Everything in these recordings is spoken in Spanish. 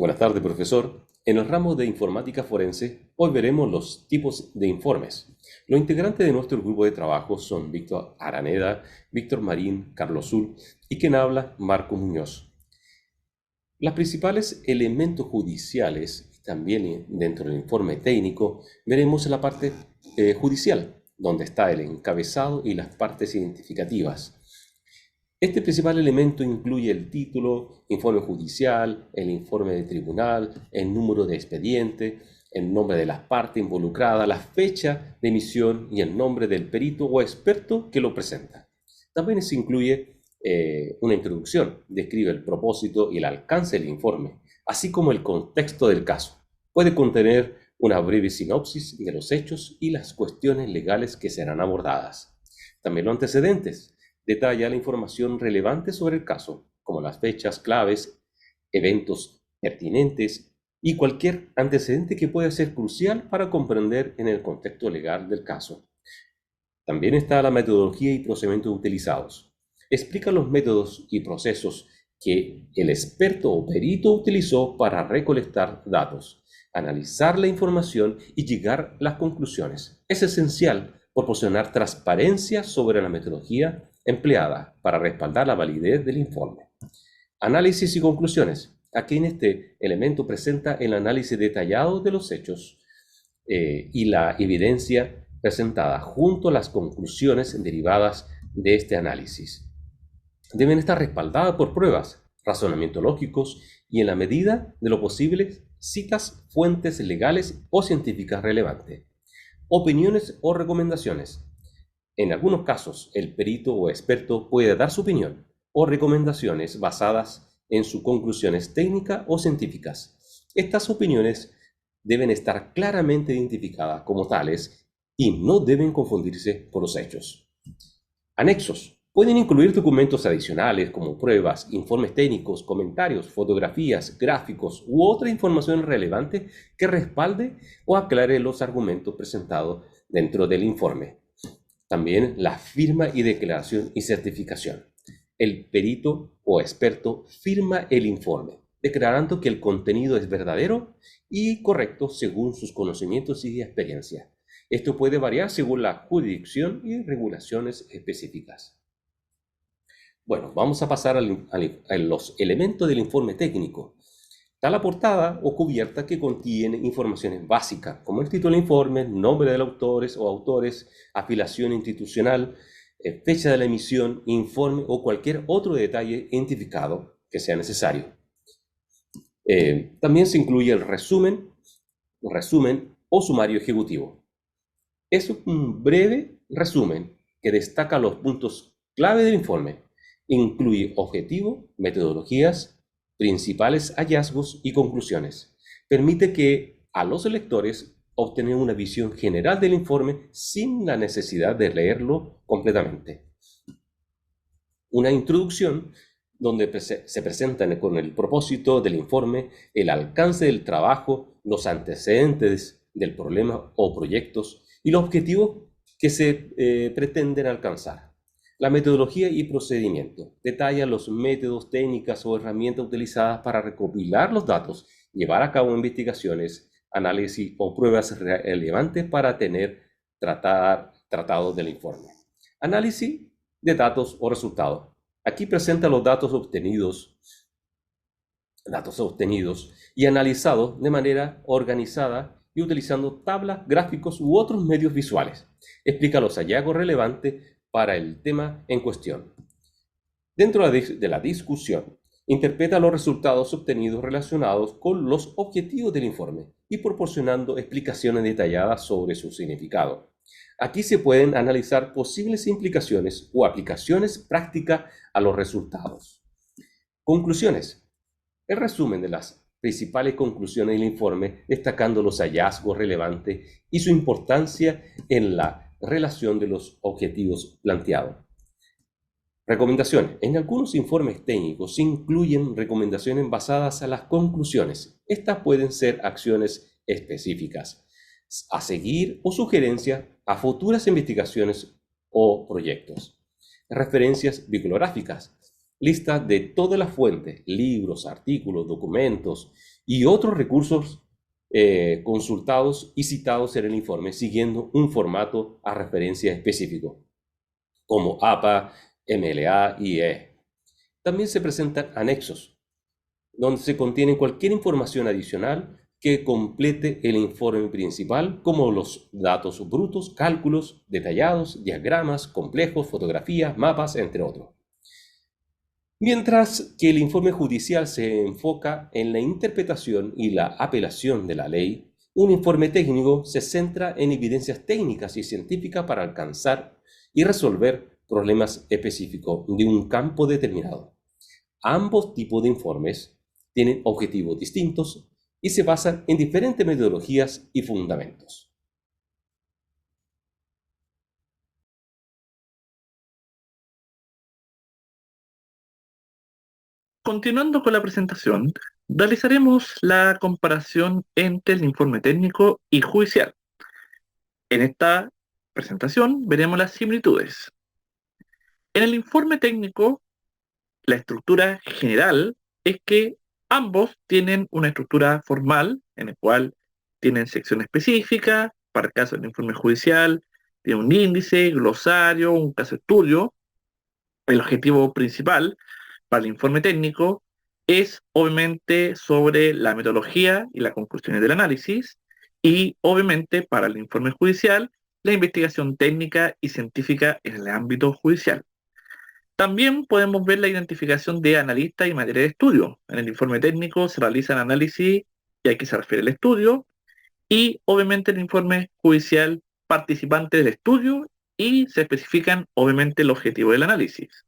Buenas tardes, profesor. En el ramo de informática forense, hoy veremos los tipos de informes. Los integrantes de nuestro grupo de trabajo son Víctor Araneda, Víctor Marín, Carlos Zul y quien habla, Marco Muñoz. Los principales elementos judiciales, también dentro del informe técnico, veremos la parte judicial, donde está el encabezado y las partes identificativas. Este principal elemento incluye el título, informe judicial, el informe de tribunal, el número de expediente, el nombre de las partes involucradas, la fecha de emisión y el nombre del perito o experto que lo presenta. También se incluye una introducción, describe el propósito y el alcance del informe, así como el contexto del caso. Puede contener una breve sinopsis de los hechos y las cuestiones legales que serán abordadas. También los antecedentes. Detalla la información relevante sobre el caso, como las fechas claves, eventos pertinentes y cualquier antecedente que pueda ser crucial para comprender en el contexto legal del caso. También está la metodología y procedimientos utilizados. Explica los métodos y procesos que el experto o perito utilizó para recolectar datos, analizar la información y llegar a las conclusiones. Es esencial proporcionar transparencia sobre la metodología empleada para respaldar la validez del informe. Análisis y conclusiones. Aquí en este elemento presenta el análisis detallado de los hechos y la evidencia presentada junto a las conclusiones derivadas de este análisis. Deben estar respaldadas por pruebas, razonamientos lógicos y en la medida de lo posible citas fuentes legales o científicas relevantes. Opiniones o recomendaciones. En algunos casos, el perito o experto puede dar su opinión o recomendaciones basadas en sus conclusiones técnicas o científicas. Estas opiniones deben estar claramente identificadas como tales y no deben confundirse con los hechos. Anexos. Pueden incluir documentos adicionales como pruebas, informes técnicos, comentarios, fotografías, gráficos u otra información relevante que respalde o aclare los argumentos presentados dentro del informe. También la firma y declaración y certificación. El perito o experto firma el informe, declarando que el contenido es verdadero y correcto según sus conocimientos y experiencia. Esto puede variar según la jurisdicción y regulaciones específicas. Bueno, vamos a pasar a los elementos del informe técnico. Está la portada o cubierta que contiene informaciones básicas, como el título del informe, nombre de los autores o autores, afiliación institucional, fecha de la emisión, informe o cualquier otro detalle identificado que sea necesario. También se incluye el resumen o sumario ejecutivo. Es un breve resumen que destaca los puntos clave del informe. Incluye objetivo, metodologías, principales hallazgos y conclusiones. Permite que a los lectores obtengan una visión general del informe sin la necesidad de leerlo completamente. Una introducción donde se presentan con el propósito del informe, el alcance del trabajo, los antecedentes del problema o proyectos y los objetivos que se pretenden alcanzar. La metodología y procedimiento detalla los métodos, técnicas o herramientas utilizadas para recopilar los datos, llevar a cabo investigaciones, análisis o pruebas relevantes para tener tratados del informe. Análisis de datos o resultados. Aquí presenta los datos obtenidos y analizados de manera organizada y utilizando tablas, gráficos u otros medios visuales. Explica los hallazgos relevantes para el tema en cuestión. Dentro de la discusión, interpreta los resultados obtenidos relacionados con los objetivos del informe y proporcionando explicaciones detalladas sobre su significado. Aquí se pueden analizar posibles implicaciones o aplicaciones prácticas a los resultados. Conclusiones. El resumen de las principales conclusiones del informe, destacando los hallazgos relevantes y su importancia en la relación de los objetivos planteados. Recomendaciones. En algunos informes técnicos se incluyen recomendaciones basadas en las conclusiones. Estas pueden ser acciones específicas a seguir o sugerencias a futuras investigaciones o proyectos. Referencias bibliográficas. lista de todas las fuentes, libros, artículos, documentos y otros recursos consultados y citados en el informe siguiendo un formato a referencia específico, como APA, MLA y E. También se presentan anexos, donde se contiene cualquier información adicional que complete el informe principal, como los datos brutos, cálculos detallados, diagramas complejos, fotografías, mapas, entre otros. Mientras que el informe judicial se enfoca en la interpretación y la apelación de la ley, un informe técnico se centra en evidencias técnicas y científicas para alcanzar y resolver problemas específicos de un campo determinado. Ambos tipos de informes tienen objetivos distintos y se basan en diferentes metodologías y fundamentos. Continuando con la presentación, realizaremos la comparación entre el informe técnico y judicial. En esta presentación veremos las similitudes. En el informe técnico, la estructura general es que ambos tienen una estructura formal en la cual tienen sección específica. Para el caso del informe judicial, tiene un índice, glosario, un caso de estudio. El objetivo principal para el informe técnico es obviamente sobre la metodología y las conclusiones del análisis, y obviamente para el informe judicial la investigación técnica y científica en el ámbito judicial. También podemos ver la identificación de analistas y materia de estudio. En el informe técnico se realiza el análisis y a qué se refiere el estudio, y obviamente en el informe judicial participantes del estudio, y se especifican obviamente el objetivo del análisis.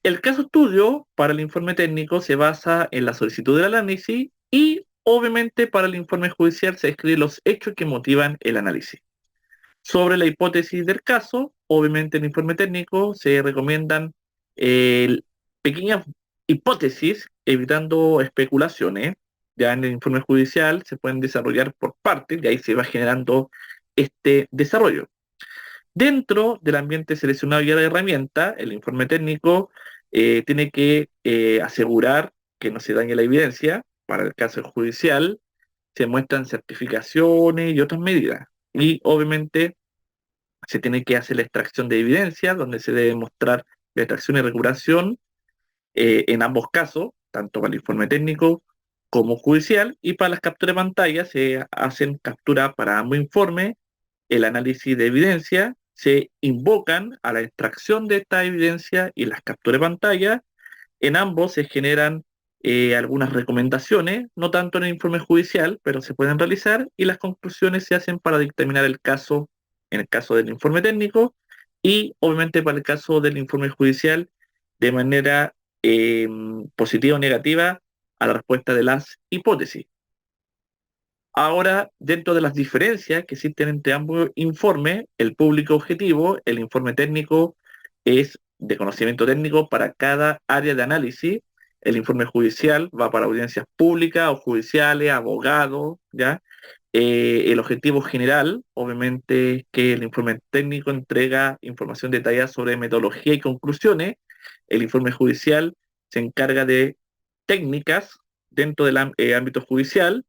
El caso estudio para el informe técnico se basa en la solicitud del análisis, y obviamente para el informe judicial se describen los hechos que motivan el análisis. Sobre la hipótesis del caso, obviamente en el informe técnico se recomiendan eh, pequeñas hipótesis evitando especulaciones. Ya en el informe judicial se pueden desarrollar por partes y ahí se va generando este desarrollo. Dentro del ambiente seleccionado y de la herramienta, el informe técnico tiene que asegurar que no se dañe la evidencia. Para el caso judicial, se muestran certificaciones y otras medidas. Y obviamente se tiene que hacer la extracción de evidencia, donde se debe mostrar la extracción y recuperación en ambos casos, tanto para el informe técnico como judicial. Y para las capturas de pantalla se hacen capturas para ambos informes, el análisis de evidencia, se invocan a la extracción de esta evidencia y las capturas de pantalla. En ambos se generan algunas recomendaciones, no tanto en el informe judicial, pero se pueden realizar, y las conclusiones se hacen para dictaminar el caso en el caso del informe técnico, y obviamente para el caso del informe judicial de manera positiva o negativa a la respuesta de las hipótesis. Ahora, dentro de las diferencias que existen entre ambos informes, el público objetivo, el informe técnico es de conocimiento técnico para cada área de análisis. El informe judicial va para audiencias públicas o judiciales, abogados, ¿ya? El objetivo general, obviamente, es que el informe técnico entrega información detallada sobre metodología y conclusiones. El informe judicial se encarga de técnicas dentro del ámbito judicial.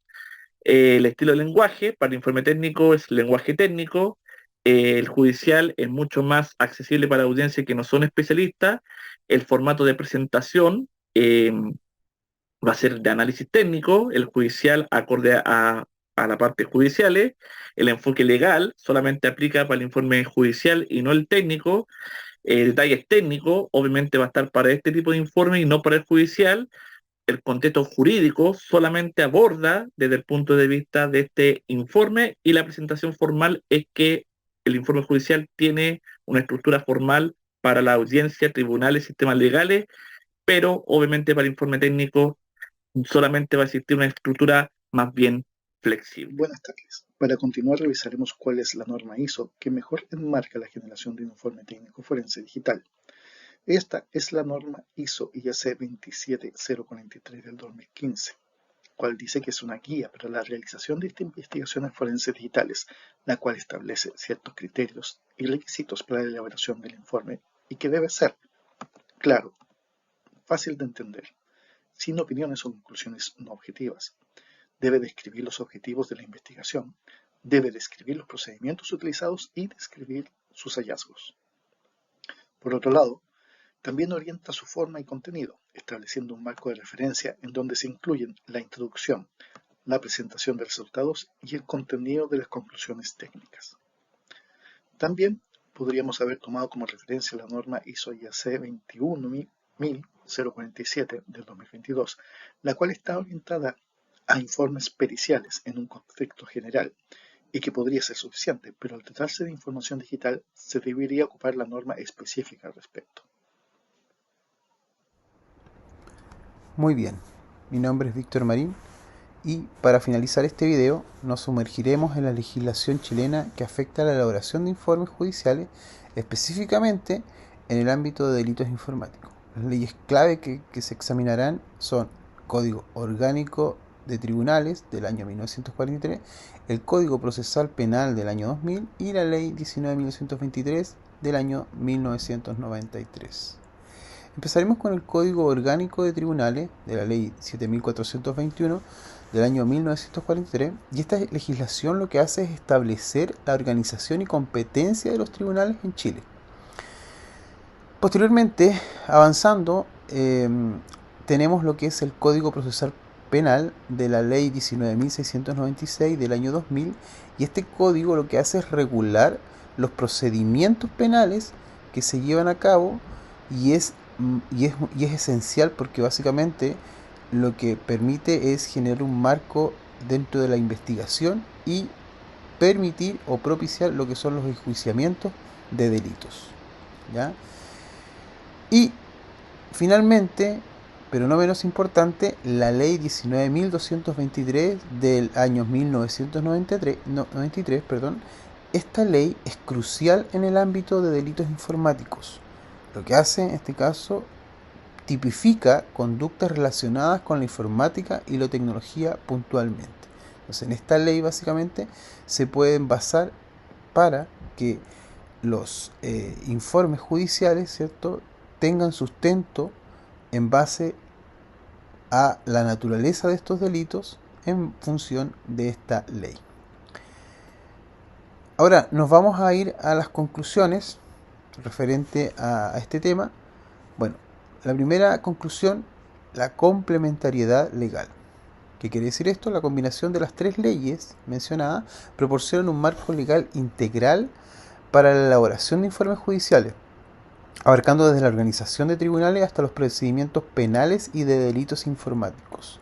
El estilo de lenguaje para el informe técnico es lenguaje técnico. El judicial es mucho más accesible para audiencias que no son especialistas. El formato de presentación va a ser de análisis técnico, el judicial acorde a la parte judicial. El enfoque legal solamente aplica para el informe judicial y no el técnico. Detalles técnicos obviamente va a estar para este tipo de informe y no para el judicial. El contexto jurídico solamente aborda desde el punto de vista de este informe, y la presentación formal es que el informe judicial tiene una estructura formal para la audiencia, tribunales, sistemas legales, pero obviamente para el informe técnico solamente va a existir una estructura más bien flexible. Buenas tardes. Para continuar revisaremos cuál es la norma ISO que mejor enmarca la generación de un informe técnico forense digital. Esta es la norma ISO IAC 27043 del 2015, cual dice que es una guía para la realización de investigaciones forenses digitales, la cual establece ciertos criterios y requisitos para la elaboración del informe y que debe ser, claro, fácil de entender, sin opiniones o conclusiones no objetivas. Debe describir los objetivos de la investigación, debe describir los procedimientos utilizados y describir sus hallazgos. Por otro lado, también orienta su forma y contenido, estableciendo un marco de referencia en donde se incluyen la introducción, la presentación de resultados y el contenido de las conclusiones técnicas. También podríamos haber tomado como referencia la norma ISO IAC 21047 del 2022, la cual está orientada a informes periciales en un contexto general y que podría ser suficiente, pero al tratarse de información digital se debería ocupar la norma específica al respecto. Muy bien, mi nombre es Víctor Marín y para finalizar este video nos sumergiremos en la legislación chilena que afecta a la elaboración de informes judiciales, específicamente en el ámbito de delitos informáticos. Las leyes clave que se examinarán son Código Orgánico de Tribunales del año 1943, el Código Procesal Penal del año 2000 y la Ley 19.923 del año 1993. Empezaremos con el Código Orgánico de Tribunales de la Ley 7.421 del año 1943, y esta legislación lo que hace es establecer la organización y competencia de los tribunales en Chile. Posteriormente, avanzando, tenemos lo que es el Código Procesal Penal de la Ley 19.696 del año 2000, y este código lo que hace es regular los procedimientos penales que se llevan a cabo y es esencial porque básicamente lo que permite es generar un marco dentro de la investigación y permitir o propiciar lo que son los enjuiciamientos de delitos, ¿ya? Y finalmente, pero no menos importante, la Ley 19.223 del año 1993, esta ley es crucial en el ámbito de delitos informáticos. Lo que hace en este caso tipifica conductas relacionadas con la informática y la tecnología puntualmente. Entonces, en esta ley básicamente se pueden basar para que los informes judiciales, ¿cierto?, tengan sustento en base a la naturaleza de estos delitos en función de esta ley. Ahora nos vamos a ir a las conclusiones referente a este tema. Bueno, la primera conclusión, la complementariedad legal. ¿Qué quiere decir esto? La combinación de las tres leyes mencionadas proporciona un marco legal integral para la elaboración de informes judiciales, abarcando desde la organización de tribunales hasta los procedimientos penales y de delitos informáticos.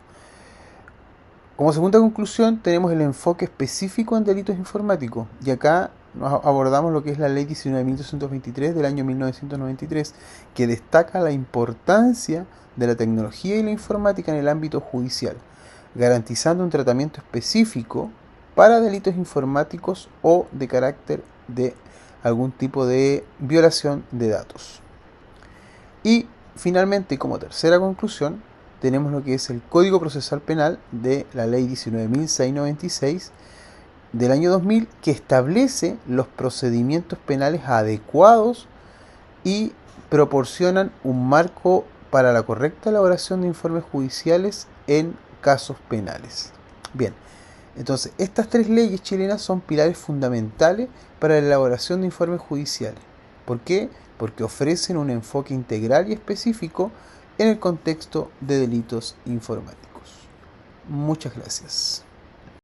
Como segunda conclusión, tenemos el enfoque específico en delitos informáticos, y acá abordamos lo que es la Ley 19.223 del año 1993, que destaca la importancia de la tecnología y la informática en el ámbito judicial, garantizando un tratamiento específico para delitos informáticos o de carácter de algún tipo de violación de datos. Y finalmente, como tercera conclusión, tenemos lo que es el Código Procesal Penal de la Ley 19.696 del año 2000, que establece los procedimientos penales adecuados y proporcionan un marco para la correcta elaboración de informes judiciales en casos penales. Bien, entonces estas tres leyes chilenas son pilares fundamentales para la elaboración de informes judiciales. ¿Por qué? Porque ofrecen un enfoque integral y específico en el contexto de delitos informáticos. Muchas gracias.